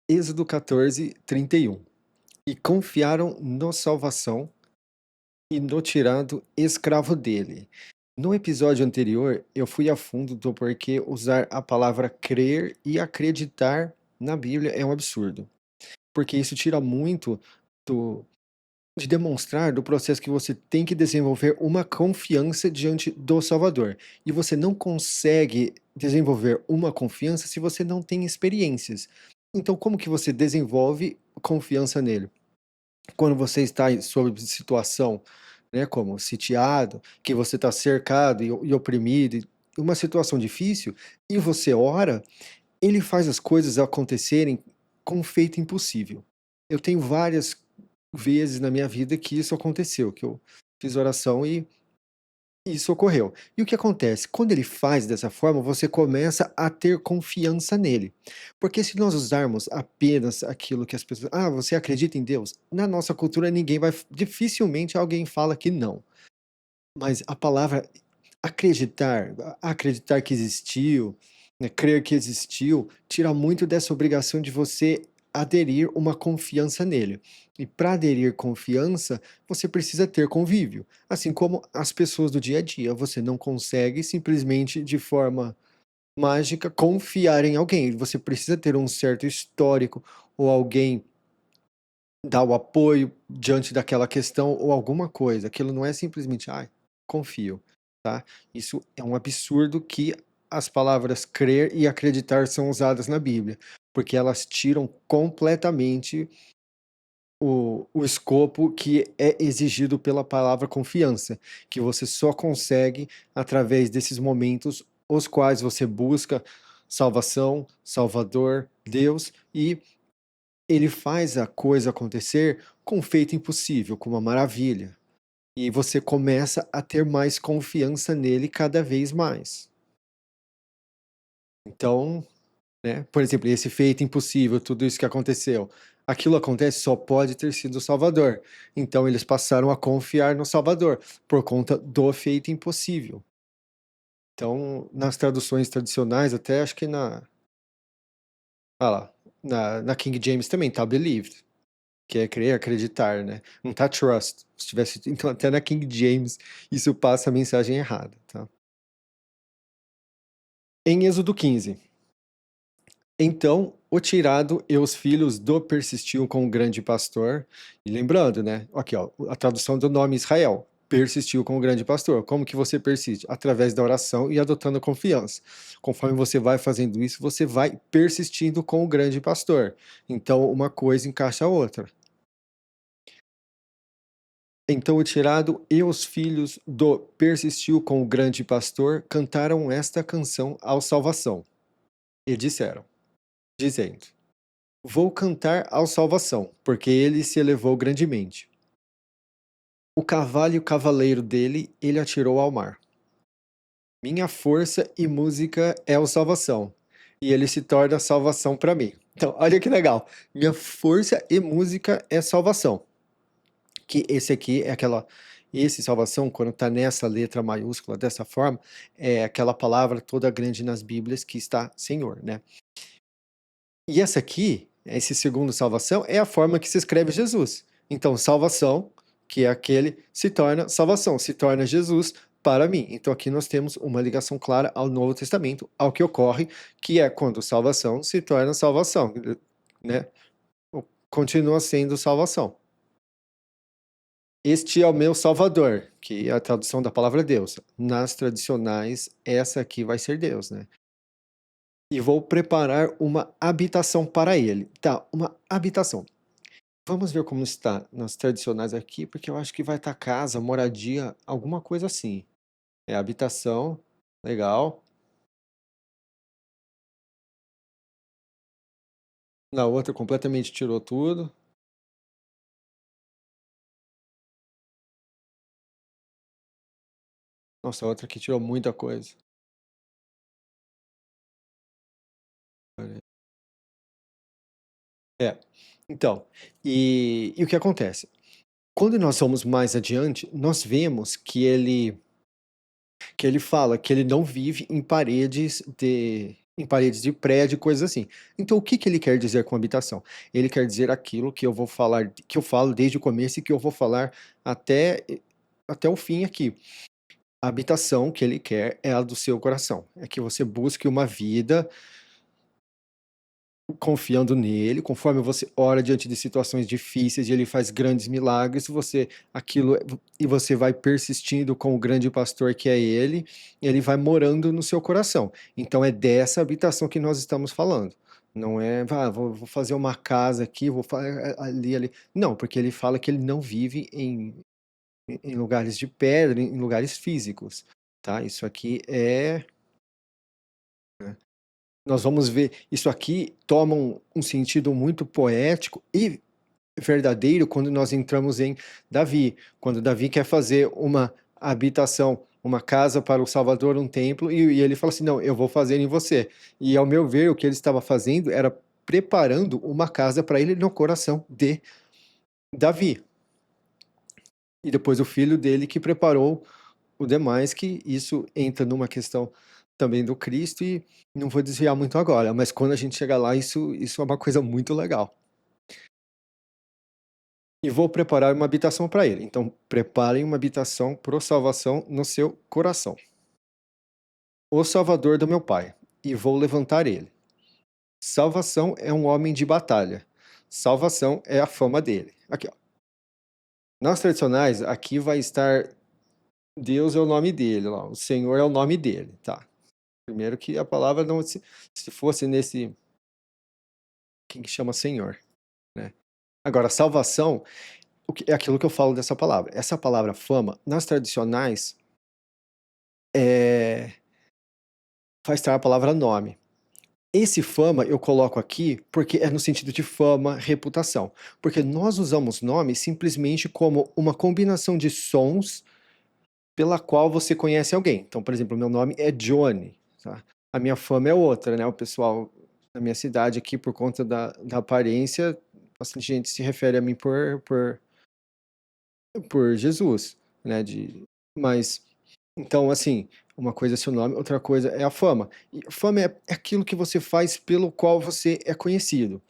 Êxodo 14:31. E confiaram no salvação e no tirado escravo dele. No episódio anterior, eu fui a fundo do porquê usar a palavra crer e acreditar na Bíblia é um absurdo. Porque isso tira muito do de demonstrar do processo que você tem que desenvolver uma confiança diante do Salvador. E você não consegue desenvolver uma confiança se você não tem experiências. Então, como que você desenvolve confiança nele? Quando você está sob situação, né, como sitiado, que você está cercado e oprimido, e uma situação difícil, e você ora, ele faz as coisas acontecerem com um feito impossível. Eu tenho várias vezes na minha vida que isso aconteceu, que eu fiz oração e isso ocorreu. E o que acontece? Quando ele faz dessa forma, você começa a ter confiança nele. Porque se nós usarmos apenas aquilo que as pessoas. Ah, você acredita em Deus? Na nossa cultura, ninguém vai. Dificilmente alguém fala que não. Mas a palavra acreditar, acreditar que existiu, né, crer que existiu, tira muito dessa obrigação de você aderir uma confiança nele. E para aderir confiança, você precisa ter convívio. Assim como as pessoas do dia a dia, você não consegue simplesmente de forma mágica confiar em alguém. Você precisa ter um certo histórico ou alguém dar o apoio diante daquela questão ou alguma coisa. Aquilo não é simplesmente, ah, confio, tá? Isso é um absurdo que as palavras crer e acreditar são usadas na Bíblia, porque elas tiram completamente o escopo que é exigido pela palavra confiança, que você só consegue através desses momentos os quais você busca salvação, Salvador, Deus, e ele faz a coisa acontecer com um feito impossível, com uma maravilha. E você começa a ter mais confiança nele cada vez mais. Então, né, por exemplo, esse feito impossível, tudo isso que aconteceu, aquilo acontece só pode ter sido o Salvador. Então eles passaram a confiar no Salvador por conta do feito impossível. Então, nas traduções tradicionais, até acho que ah lá, na King James também tá believed. Que é crer, acreditar, né? Não tá trust. Se tivesse, então até na King James isso passa a mensagem errada, tá? Em Êxodo 15. Então o tirado e os filhos do persistiu com o grande pastor. E lembrando, né? Aqui, ó, a tradução do nome Israel. Persistiu com o grande pastor. Como que você persiste? Através da oração e adotando confiança. Conforme você vai fazendo isso, você vai persistindo com o grande pastor. Então uma coisa encaixa a outra. Então o tirado e os filhos do persistiu com o grande pastor cantaram esta canção ao salvação. E disseram, dizendo: Vou cantar ao salvação, porque ele se elevou grandemente. O cavalo e o cavaleiro dele ele atirou ao mar. Minha força e música é o salvação, e ele se torna salvação para mim. Então, olha que legal. Minha força e música é salvação. Que esse aqui é aquela esse salvação, quando está nessa letra maiúscula dessa forma, é aquela palavra toda grande nas Bíblias que está Senhor, né. E essa aqui, esse segundo salvação, é a forma que se escreve Jesus. Então salvação, que é aquele, se torna salvação, se torna Jesus para mim. Então aqui nós temos uma ligação clara ao Novo Testamento, ao que ocorre, que é quando salvação se torna salvação, né, continua sendo salvação. Este é o meu Salvador, que é a tradução da palavra Deus. Nas tradicionais, essa aqui vai ser Deus, né. E vou preparar uma habitação para ele. Tá, uma habitação. Vamos ver como está nas tradicionais aqui, porque eu acho que vai estar casa, moradia, alguma coisa assim. É habitação, legal. Na outra completamente tirou tudo. Nossa, a outra aqui tirou muita coisa. É, então, e o que acontece? Quando nós vamos mais adiante, nós vemos que ele fala que ele não vive em paredes em paredes de prédio, coisas assim. Então, o que que ele quer dizer com habitação? Ele quer dizer aquilo que eu vou falar, que eu falo desde o começo e que eu vou falar até, até o fim aqui. A habitação que ele quer é a do seu coração. É que você busque uma vida confiando nele, conforme você ora diante de situações difíceis e ele faz grandes milagres, você aquilo e você vai persistindo com o grande pastor que é ele vai morando no seu coração. Então é dessa habitação que nós estamos falando. Não é, vou fazer uma casa aqui, vou ali. Não, porque ele fala que ele não vive em lugares de pedra, em lugares físicos, tá? Isso aqui é, nós vamos ver, isso aqui toma um sentido muito poético e verdadeiro quando nós entramos em Davi, quando Davi quer fazer uma habitação, uma casa para o Salvador, um templo, e ele fala assim: não, eu vou fazer em você. E ao meu ver, o que ele estava fazendo era preparando uma casa para ele no coração de Davi. E depois o filho dele que preparou o demais, que isso entra numa questão também do Cristo, e não vou desviar muito agora, mas quando a gente chegar lá, isso é uma coisa muito legal. E vou preparar uma habitação para ele. Então, preparem uma habitação para salvação no seu coração. O Salvador do meu Pai, e vou levantar ele. Salvação é um homem de batalha. Salvação é a fama dele. Aqui, ó. Nas tradicionais, aqui vai estar Deus é o nome dele, lá. O Senhor é o nome dele, tá? Primeiro que a palavra não se fosse nesse quem que chama Senhor, né? Agora, salvação, é aquilo que eu falo dessa palavra. Essa palavra fama, nas tradicionais, é, faz estar a palavra nome. Esse fama eu coloco aqui porque é no sentido de fama, reputação. Porque nós usamos nome simplesmente como uma combinação de sons pela qual você conhece alguém. Então, por exemplo, meu nome é Johnny, tá? A minha fama é outra, né? O pessoal na minha cidade aqui, por conta da aparência, bastante gente se refere a mim por Jesus, né? Mas, então, assim, uma coisa é seu nome, outra coisa é a fama. E fama é aquilo que você faz pelo qual você é conhecido.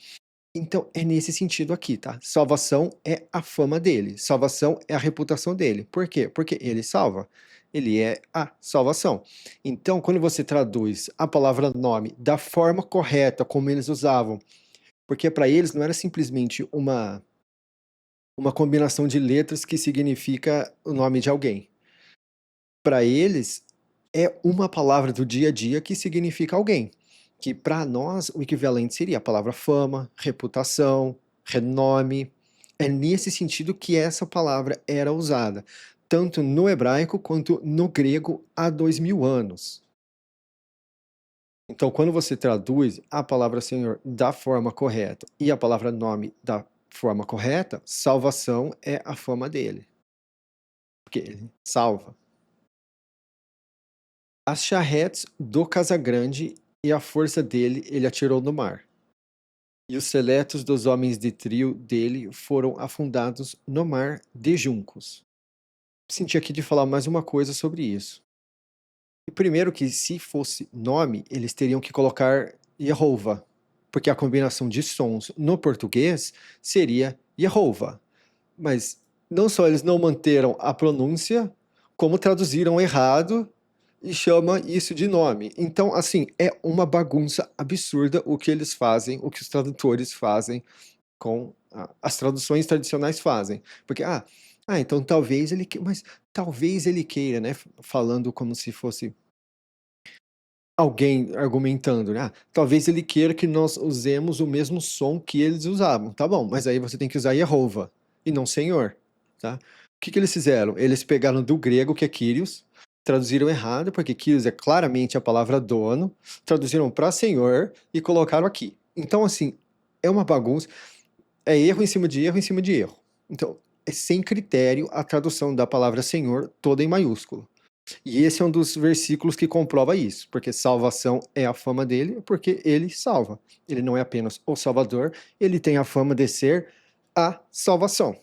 Então, é nesse sentido aqui, tá? Salvação é a fama dele, salvação é a reputação dele. Por quê? Porque ele salva. Ele é a salvação. Então, quando você traduz a palavra nome da forma correta, como eles usavam, porque para eles não era simplesmente uma combinação de letras que significa o nome de alguém. Para eles, é uma palavra do dia a dia que significa alguém. Que para nós o equivalente seria a palavra fama, reputação, renome. É nesse sentido que essa palavra era usada, tanto no hebraico quanto no grego há 2000 anos. Então, quando você traduz a palavra Senhor da forma correta e a palavra nome da forma correta, salvação é a fama dele, porque ele salva. As charretes do Casagrande e a força dele ele atirou no mar. E os seletos dos homens de trio dele foram afundados no mar de juncos. Senti aqui de falar mais uma coisa sobre isso. E primeiro que se fosse nome, eles teriam que colocar Jehovah, porque a combinação de sons no português seria Jehovah. Mas não só eles não manteram a pronúncia, como traduziram errado e chama isso de nome. Então, assim, é uma bagunça absurda o que eles fazem, o que os tradutores fazem com as traduções tradicionais fazem. Porque, então talvez ele, mas talvez ele queira, né? Falando como se fosse alguém argumentando, né? Talvez ele queira que nós usemos o mesmo som que eles usavam. Tá bom, mas aí você tem que usar Jehovah e não Senhor, tá? O que que eles fizeram? Eles pegaram do grego, que é Kyrios, traduziram errado, porque Kyrios é claramente a palavra dono, traduziram para Senhor e colocaram aqui. Então, assim, é uma bagunça, é erro em cima de erro em cima de erro. Então, é sem critério a tradução da palavra Senhor toda em maiúsculo. E esse é um dos versículos que comprova isso, porque salvação é a fama dele, porque ele salva. Ele não é apenas o Salvador, ele tem a fama de ser a salvação.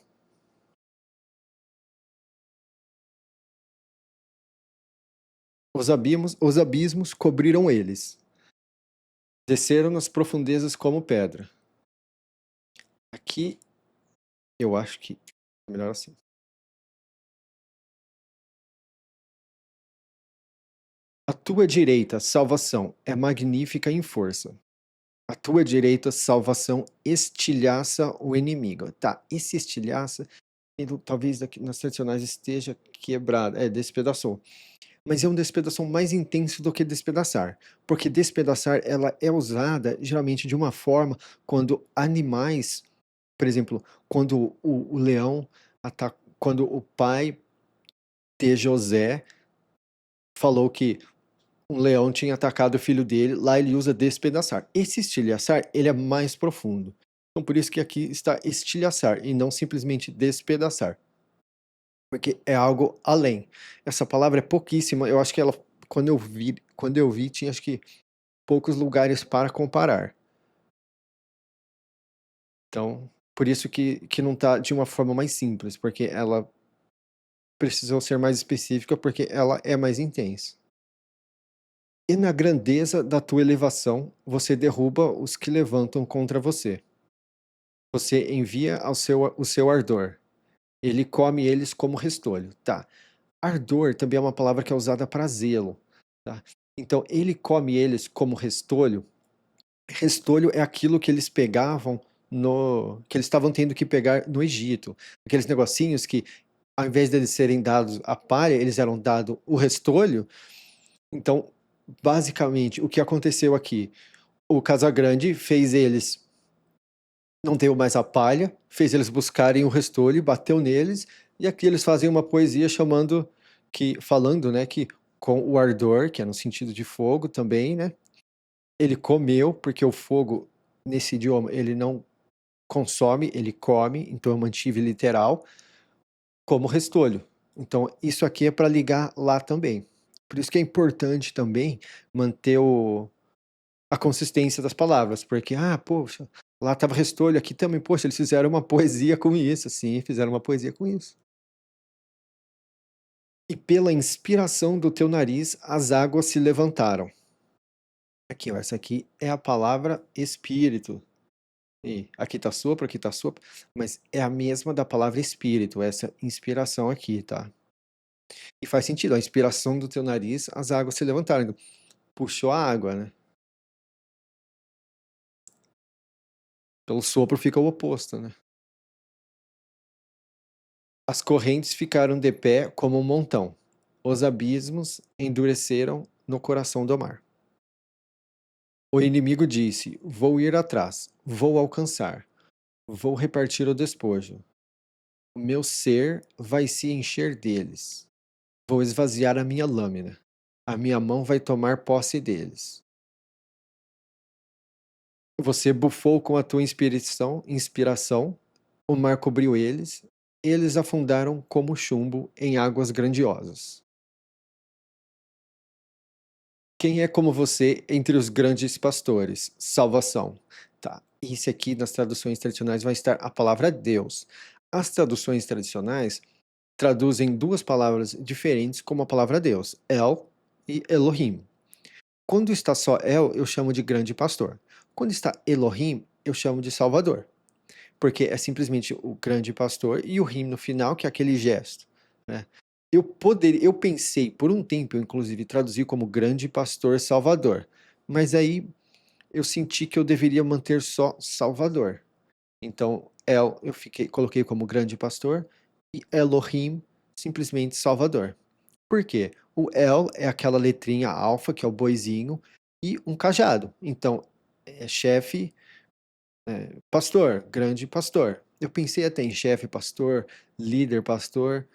Os abismos cobriram eles. Desceram nas profundezas como pedra. Aqui, eu acho que é melhor assim. A tua direita, salvação, é magnífica em força. A tua direita, salvação, estilhaça o inimigo. Tá, esse estilhaça, talvez aqui nas tradicionais esteja quebrado. É, despedaçou. Mas é um despedação mais intenso do que despedaçar. Porque despedaçar, ela é usada geralmente de uma forma quando animais, por exemplo, quando o leão ataca, quando o pai de José falou que um leão tinha atacado o filho dele, lá ele usa despedaçar. Esse estilhaçar, ele é mais profundo. Então por isso que aqui está estilhaçar e não simplesmente despedaçar. Porque é algo além. Essa palavra é pouquíssima, eu acho que ela, quando eu vi tinha acho que poucos lugares para comparar. Então, por isso que não está de uma forma mais simples, porque ela precisou ser mais específica, porque ela é mais intensa. E na grandeza da tua elevação, você derruba os que levantam contra você. Você envia o seu ardor. Ele come eles como restolho. Tá. Ardor também é uma palavra que é usada para zelo. Tá? Então, ele come eles como restolho. Restolho é aquilo que eles pegavam que eles estavam tendo que pegar no Egito. Aqueles negocinhos que, ao invés deles serem dados a palha, eles eram dados o restolho. Então, basicamente, o que aconteceu aqui? O Casagrande fez eles não ter mais a palha, fez eles buscarem o restolho, bateu neles, e aqui eles fazem uma poesia falando, né, que com o ardor, que é no sentido de fogo também, né, ele comeu, porque o fogo, nesse idioma, ele não consome, ele come, então eu mantive literal, como restolho. Então, isso aqui é para ligar lá também. Por isso que é importante também manter a consistência das palavras, porque, poxa, lá estava restolho, aqui também, poxa, eles fizeram uma poesia com isso, sim, fizeram uma poesia com isso. E pela inspiração do teu nariz, as águas se levantaram. Aqui, ó, essa aqui é a palavra espírito. E aqui tá sopro, mas é a mesma da palavra espírito, essa inspiração aqui, tá? E faz sentido, a inspiração do teu nariz, as águas se levantaram. Puxou a água, né? Pelo sopro fica o oposto, né? As correntes ficaram de pé como um montão. Os abismos endureceram no coração do mar. O inimigo disse: Vou ir atrás, vou alcançar, vou repartir o despojo. O meu ser vai se encher deles. Vou esvaziar a minha lâmina. A minha mão vai tomar posse deles. Você bufou com a tua inspiração, o mar cobriu eles, eles afundaram como chumbo em águas grandiosas. Quem é como você entre os grandes pastores? Salvação. Tá. Esse aqui nas traduções tradicionais vai estar a palavra Deus. As traduções tradicionais traduzem duas palavras diferentes como a palavra Deus, El e Elohim. Quando está só El, eu chamo de grande pastor. Quando está Elohim, eu chamo de Salvador. Porque é simplesmente o grande pastor e o him no final, que é aquele gesto, né? Eu pensei por um tempo, eu inclusive traduzi como grande pastor Salvador, mas aí eu senti que eu deveria manter só Salvador. Então, coloquei como grande pastor e Elohim simplesmente Salvador. Por quê? O El é aquela letrinha alfa, que é o boizinho, e um cajado. Então, é chefe, pastor, grande pastor. Eu pensei até em chefe pastor, líder pastor,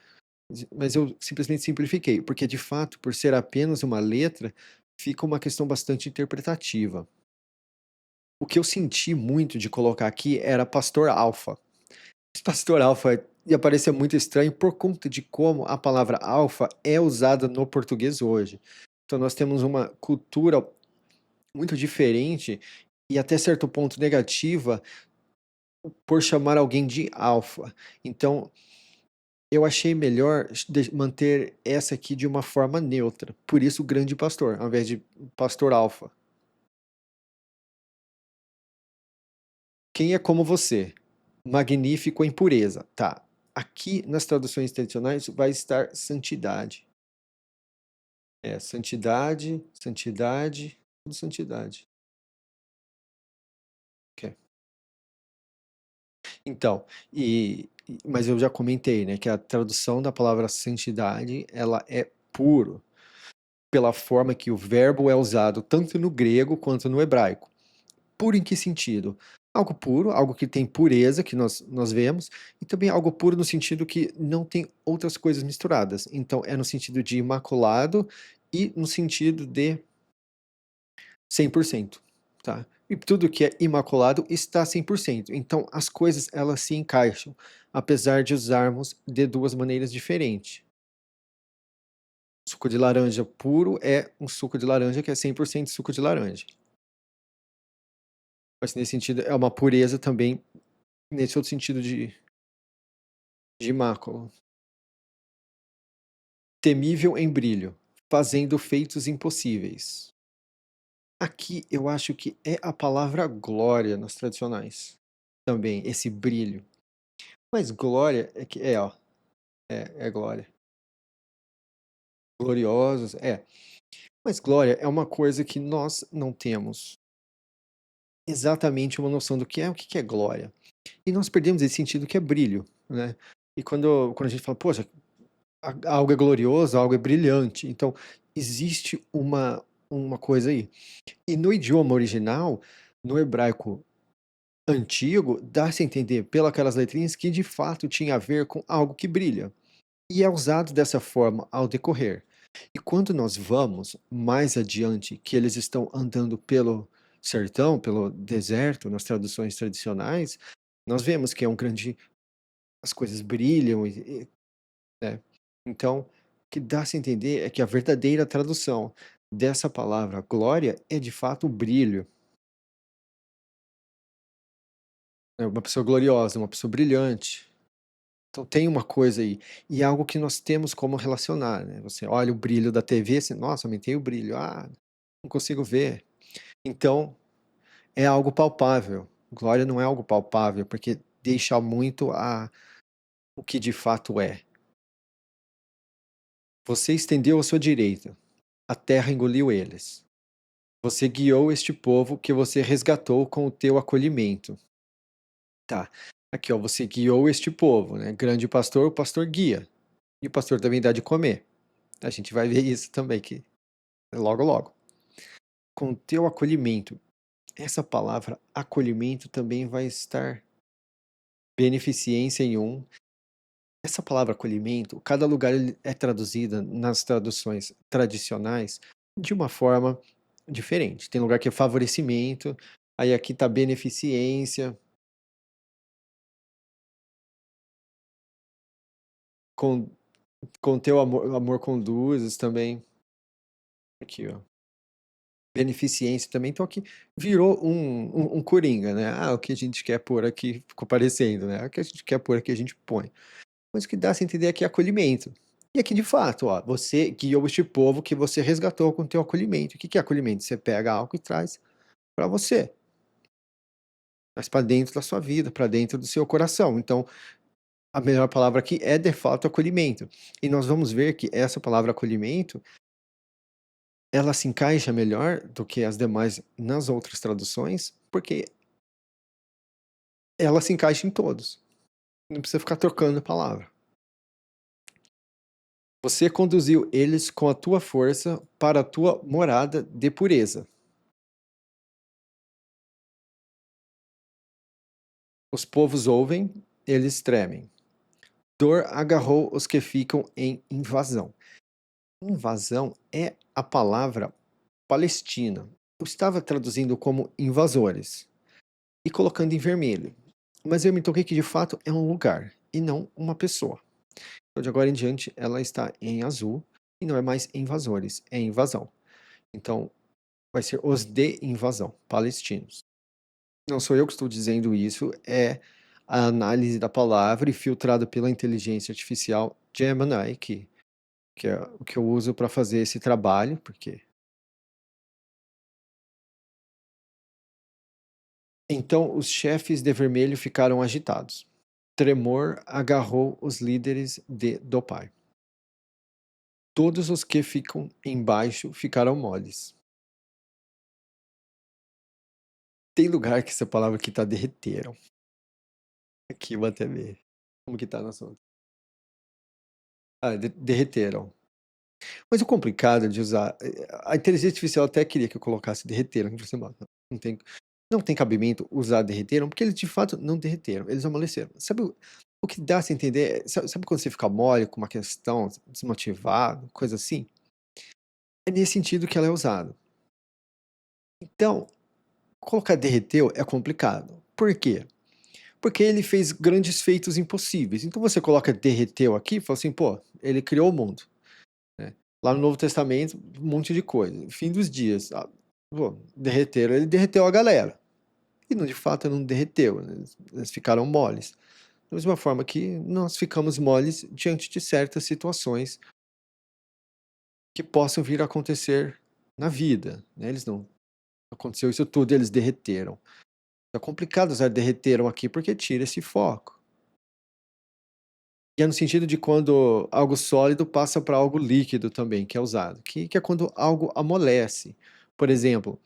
mas eu simplesmente simplifiquei, porque de fato, por ser apenas uma letra, fica uma questão bastante interpretativa. O que eu senti muito de colocar aqui era pastor alfa. Esse pastor alfa ia parecer muito estranho por conta de como a palavra alfa é usada no português hoje. Então nós temos uma cultura muito diferente e até certo ponto negativa por chamar alguém de alfa. Então, eu achei melhor manter essa aqui de uma forma neutra. Por isso, grande pastor, ao invés de pastor alfa. Quem é como você? Magnífico em pureza. Tá. Aqui nas traduções tradicionais vai estar santidade. É, santidade, santidade, tudo santidade. Ok. Então, mas eu já comentei, né, que a tradução da palavra santidade, ela é puro, pela forma que o verbo é usado tanto no grego quanto no hebraico. Puro em que sentido? Algo puro, algo que tem pureza, que nós vemos, e também algo puro no sentido que não tem outras coisas misturadas. Então, é no sentido de imaculado e no sentido de 100%, tá? E tudo que é imaculado está 100%. Então, as coisas, elas se encaixam, apesar de usarmos de duas maneiras diferentes. Suco de laranja puro é um suco de laranja que é 100% suco de laranja. Mas nesse sentido, é uma pureza também, nesse outro sentido de mácula. Temível em brilho, fazendo feitos impossíveis. Aqui eu acho que é a palavra glória nos tradicionais. Também, esse brilho. Mas glória é que ó, é glória. Gloriosos, é. Mas glória é uma coisa que nós não temos exatamente uma noção do que é, o que é glória. E nós perdemos esse sentido que é brilho, né? E quando a gente fala, poxa, algo é glorioso, algo é brilhante. Então, existe uma coisa aí. E no idioma original, no hebraico antigo, dá-se a entender pelas letrinhas que de fato tinha a ver com algo que brilha. E é usado dessa forma ao decorrer. E quando nós vamos mais adiante, que eles estão andando pelo sertão, pelo deserto, nas traduções tradicionais, nós vemos que é um grande. As coisas brilham, né? Então, o que dá-se a entender é que a verdadeira tradução dessa palavra glória é de fato o brilho. É uma pessoa gloriosa, uma pessoa brilhante. Então tem uma coisa aí. E é algo que nós temos como relacionar, né? Você olha o brilho da TV, assim, nossa, aumentei o brilho. Ah, não consigo ver. Então, é algo palpável. Glória não é algo palpável, porque deixa muito o que de fato é. Você estendeu a sua direita, a terra engoliu eles. Você guiou este povo que você resgatou com o teu acolhimento. Tá. Aqui, ó, você guiou este povo, né? Grande pastor, o pastor guia. E o pastor também dá de comer. A gente vai ver isso também, que é logo logo. Com o teu acolhimento. Essa palavra acolhimento também vai estar beneficência em um. Essa palavra acolhimento, cada lugar é traduzida nas traduções tradicionais de uma forma diferente. Tem lugar que é favorecimento, aí aqui está beneficência, com, com teu amor conduzes também. Aqui, ó. Beneficência também. Então aqui virou um coringa, né? Ah, o que a gente quer pôr aqui ficou parecendo, né? O que a gente quer pôr aqui a gente põe. Mas o que dá a entender aqui é acolhimento. E aqui de fato, ó, você guiou este povo que você resgatou com o teu acolhimento. O que é acolhimento? Você pega algo e traz para você, traz para dentro da sua vida, para dentro do seu coração. Então, a melhor palavra aqui é de fato acolhimento. E nós vamos ver que essa palavra acolhimento, ela se encaixa melhor do que as demais nas outras traduções, porque ela se encaixa em todos. Não precisa ficar trocando palavra. Você conduziu eles com a tua força para a tua morada de pureza. Os povos ouvem, eles tremem. Dor agarrou os que ficam em invasão. Invasão é a palavra Palestina. Eu estava traduzindo como invasores e colocando em vermelho. Mas eu me toquei que de fato é um lugar e não uma pessoa. Então, de agora em diante, ela está em azul e não é mais invasores, é invasão. Então, vai ser os de invasão, palestinos. Não sou eu que estou dizendo isso, é a análise da palavra e filtrada pela inteligência artificial Gemini, que é o que eu uso para fazer esse trabalho, porque Então os chefes de vermelho ficaram agitados. Tremor agarrou os líderes de Dopai. Todos os que ficam embaixo ficaram moles. Tem lugar que essa palavra aqui tá derreteram. Aqui, vou até ver. Como que tá na sua? Ah, derreteram. Mas o complicado de usar. A inteligência artificial até queria que eu colocasse derreteram. Eu falei assim, "Mano, não tem cabimento usar derreteram, porque eles de fato não derreteram, eles amoleceram. Sabe o que dá a se entender? Sabe quando você fica mole com uma questão, desmotivado, coisa assim? É nesse sentido que ela é usada. Então, colocar derreteu é complicado. Por quê? Porque ele fez grandes feitos impossíveis. Então você coloca derreteu aqui e fala assim, pô, ele criou o mundo, né? Lá no Novo Testamento, um monte de coisa. Fim dos dias, pô, derreteram, ele derreteu a galera. E de fato não derreteu, né? Eles ficaram moles. Da mesma forma que nós ficamos moles diante de certas situações que possam vir a acontecer na vida, né? Eles não aconteceu isso tudo, eles derreteram. É complicado usar derreteram aqui porque tira esse foco. E é no sentido de quando algo sólido passa para algo líquido também, que é usado, que é quando algo amolece. Por exemplo,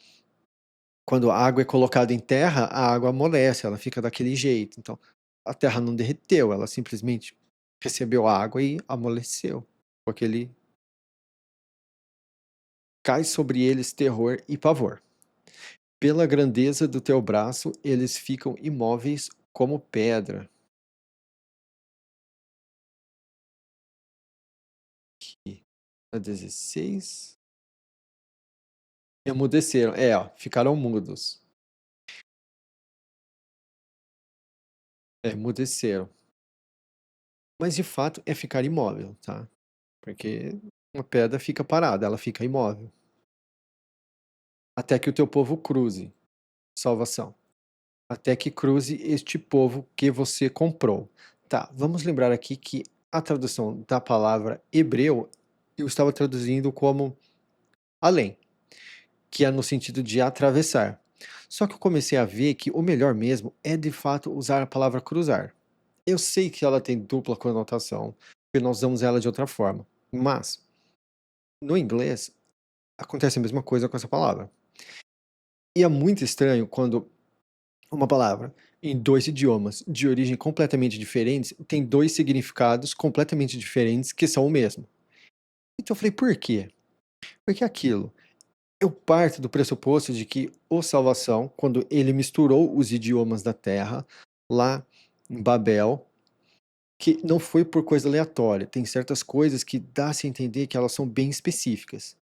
quando a água é colocada em terra, a água amolece, ela fica daquele jeito. Então, a terra não derreteu, ela simplesmente recebeu a água e amoleceu. Com aquele cai sobre eles terror e pavor. Pela grandeza do teu braço, eles ficam imóveis como pedra. Aqui, a 16. Emudeceram. É, ó, ficaram mudos. Emudeceram. Mas de fato é ficar imóvel, tá? Porque uma pedra fica parada, ela fica imóvel. Até que o teu povo cruze. Salvação. Até que cruze este povo que você comprou. Tá, vamos lembrar aqui que a tradução da palavra hebreu eu estava traduzindo como além, que é no sentido de atravessar. Só que eu comecei a ver que o melhor mesmo é de fato usar a palavra cruzar. Eu sei que ela tem dupla conotação, porque nós usamos ela de outra forma, mas no inglês acontece a mesma coisa com essa palavra. E é muito estranho quando uma palavra em dois idiomas de origem completamente diferentes tem dois significados completamente diferentes que são o mesmo. Então eu falei, por quê? Porque aquilo, eu parto do pressuposto de que o Salvação, quando ele misturou os idiomas da Terra, lá em Babel, que não foi por coisa aleatória, tem certas coisas que dá-se a entender que elas são bem específicas.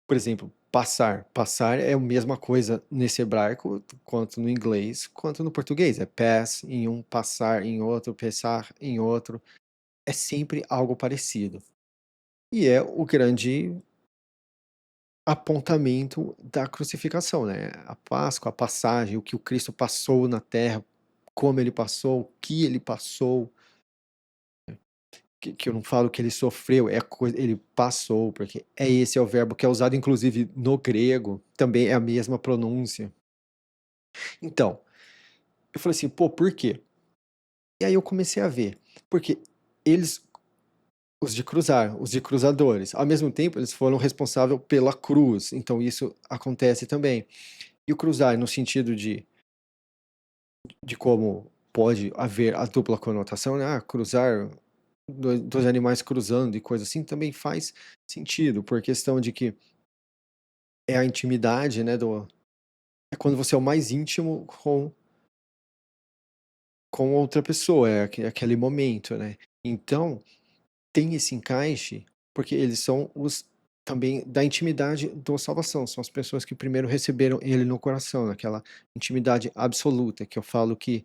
Por exemplo, passar. Passar é a mesma coisa nesse hebraico quanto no inglês, quanto no português. É pass em um, passar em outro, passar em outro. É sempre algo parecido. E é o grande apontamento da crucificação, né? A Páscoa, a passagem, o que o Cristo passou na terra, como ele passou, o que ele passou. Que eu não falo que ele sofreu, ele passou, porque esse é o verbo que é usado inclusive no grego, também é a mesma pronúncia. Então, eu falei assim, pô, por quê? E aí eu comecei a ver, porque eles, os de cruzar, os de cruzadores, ao mesmo tempo eles foram responsáveis pela cruz, então isso acontece também. E o cruzar no sentido de como pode haver a dupla conotação, né? Ah, cruzar, dois animais cruzando e coisa assim, também faz sentido, por questão de que é a intimidade, né, é quando você é o mais íntimo com outra pessoa, é aquele momento, né. Então, tem esse encaixe, porque eles são os também da intimidade do salvação, são as pessoas que primeiro receberam ele no coração, naquela intimidade absoluta, que eu falo que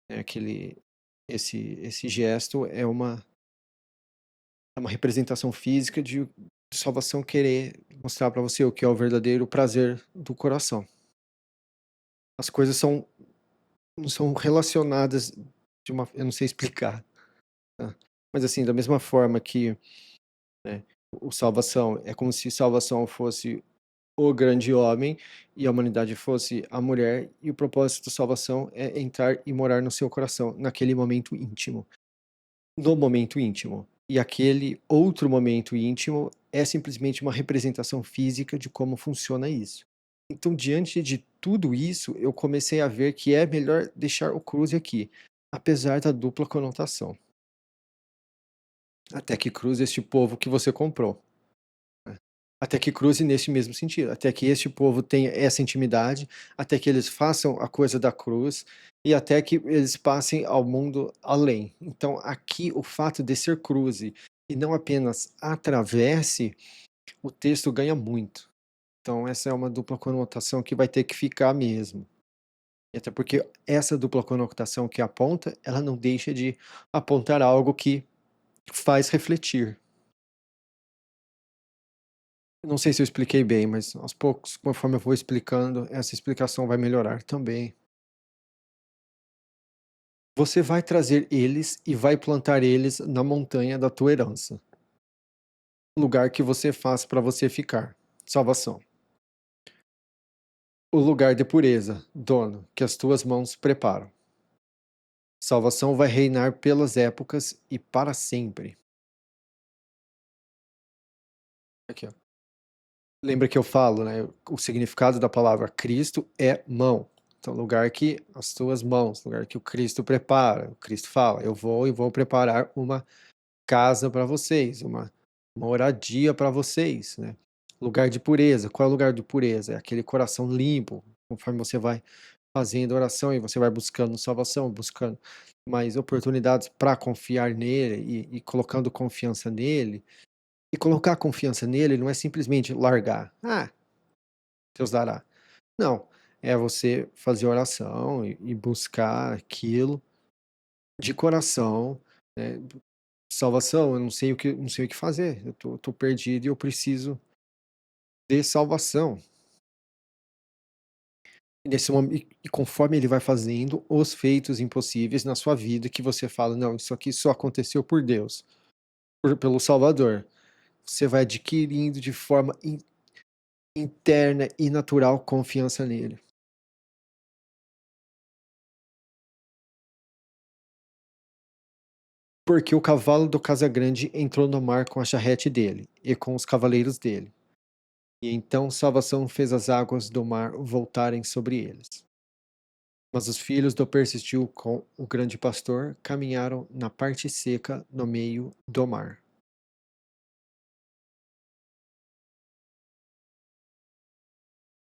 é aquele esse gesto é uma representação física de salvação querer mostrar para você o que é o verdadeiro prazer do coração. As coisas não são relacionadas de uma eu não sei explicar, tá. Mas, assim, da mesma forma que, né, o salvação é como se salvação fosse o grande homem e a humanidade fosse a mulher, e o propósito da salvação é entrar e morar no seu coração, naquele momento íntimo, no momento íntimo. E aquele outro momento íntimo é simplesmente uma representação física de como funciona isso. Então, diante de tudo isso, eu comecei a ver que é melhor deixar o cruze aqui, apesar da dupla conotação. Até que cruze este povo que você comprou. Até que cruze nesse mesmo sentido, até que este povo tenha essa intimidade, até que eles façam a coisa da cruz e até que eles passem ao mundo além. Então, aqui o fato de ser cruze e não apenas atravesse, o texto ganha muito. Então, essa é uma dupla conotação que vai ter que ficar mesmo. E até porque essa dupla conotação que aponta, ela não deixa de apontar algo que faz refletir. Não sei se eu expliquei bem, mas aos poucos, conforme eu vou explicando, essa explicação vai melhorar também. Você vai trazer eles e vai plantar eles na montanha da tua herança, lugar que você faz para você ficar. Salvação. O lugar de pureza, dono, que as tuas mãos preparam. Salvação vai reinar pelas épocas e para sempre. Aqui, ó. Lembra que eu falo, né? O significado da palavra Cristo é mão. Então, lugar que as tuas mãos, lugar que o Cristo prepara. O Cristo fala: Eu vou e vou preparar uma casa para vocês, uma moradia para vocês, né? Lugar de pureza. Qual é o lugar de pureza? É aquele coração limpo, conforme você vai fazendo oração e você vai buscando salvação, buscando mais oportunidades para confiar nele e colocando confiança nele. E colocar confiança nele não é simplesmente largar. Ah, Deus dará. Não, é você fazer oração e buscar aquilo de coração, né. Salvação, eu não sei o que fazer, eu tô perdido e eu preciso de salvação. E nesse momen e conforme ele vai fazendo os feitos impossíveis na sua vida, que você fala: "Não, isso aqui só aconteceu por Deus, pelo Salvador", você vai adquirindo de forma interna e natural confiança nele. Porque o cavalo do Casagrande entrou no mar com a charrete dele e com os cavaleiros dele. E então salvação fez as águas do mar voltarem sobre eles. Mas os filhos do persistiu com o grande pastor caminharam na parte seca no meio do mar.